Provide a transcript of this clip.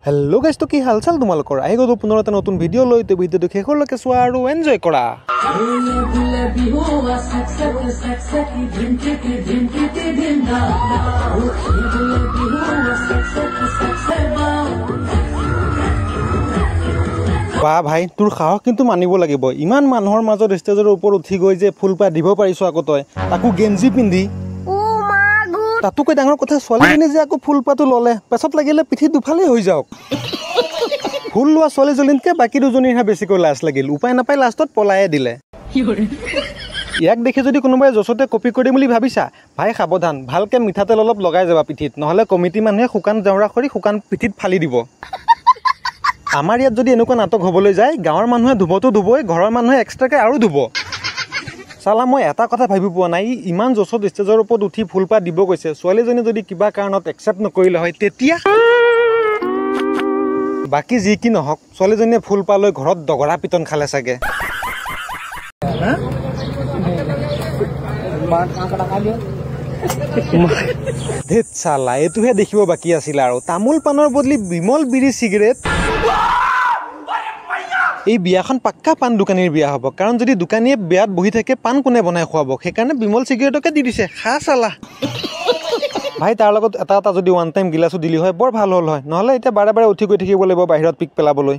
hello guys तो की हालचाल तुम्हालोकर आइ गलो पुনৰ এটা নতুন ভিডিও লৈ তো ভিডিওটো শেষলৈকে চোৱা আৰু এনজয় কৰা বা ভাই তোৰ সাহস কিন্তু মানিব লাগিব ইমান মানুহৰ মাজত ষ্টেজৰ ওপৰত উঠি গৈ যে ফুলপা দিব পাৰিছো আকৌ তই তাকো গেঞ্জি পিন্ধি তাতোকৈ ডাঙৰ কথা ছোৱালীজনী যে আকৌ ফুলপাটো ললে পেছত লাগিলে পিঠি দুফালে হৈ যাওক ফুল লোৱা ছোৱালীজনীতকৈ বাকী দুজনীৰহে বেছিকৈ লাজ লাগিল উপায় নাপাই লাষ্টত পলায়ে দিলে ইয়াক দেখি যদি কোনোবাই জছতে কপি কৰিম বুলি ভাবিছা ভাই সাৱধান ভালকে মিঠাতেল অলপ লগাই যাবা পিঠিত নহলে কমিটি মানুহে শুকান জওৰা কৰি শুকান পিঠিত ফালি দিব আমাৰ ইয়াত যদি এনেকুৱা নাটক হ'বলৈ যায় গাঁৱৰ মানুহে ধুবতো ধুবই ঘৰৰ মানুহে এক্সট্ৰাকে আৰু ধুব সালা মই এটা কথা ভাবি পোৱা নাই ইমান জছত ষ্টেজৰ ওপৰত উঠি ফুলপাত দিব গৈছে ছোৱালীজনী যদি কিবা কাৰণত একচেপ্ট নকৰিলে হয় তেতিয়া বাকি যি কি নহওক ছোৱালীজনীয়ে ফুলপা লৈ ঘৰত দগৰা পিটন খালে চাগে ধেত সালা এইটোহে দেখিব বাকী আছিল আৰু তামোল পানৰ বদলি বিমল বিৰি চিগাৰেট এই বিয়াখন পাক্কা পান দোকানীৰ বিয়া হ'ব কাৰণ যদি দোকানীয়ে বিয়াত বহি থাকে পান কোনে বনাই খুৱাব সেইকাৰণে বিমল চিগাৰেটকে দি দিছে খা চালা ভাই তাৰ লগত এটা যদি ওৱান টাইম গিলাছো দিলি হয় বৰ ভাল হ'ল হয় নহলে এতিয়া বাৰে বাৰে উঠি গৈ থাকিব লাগিব বাহিৰত পিক পেলাবলৈ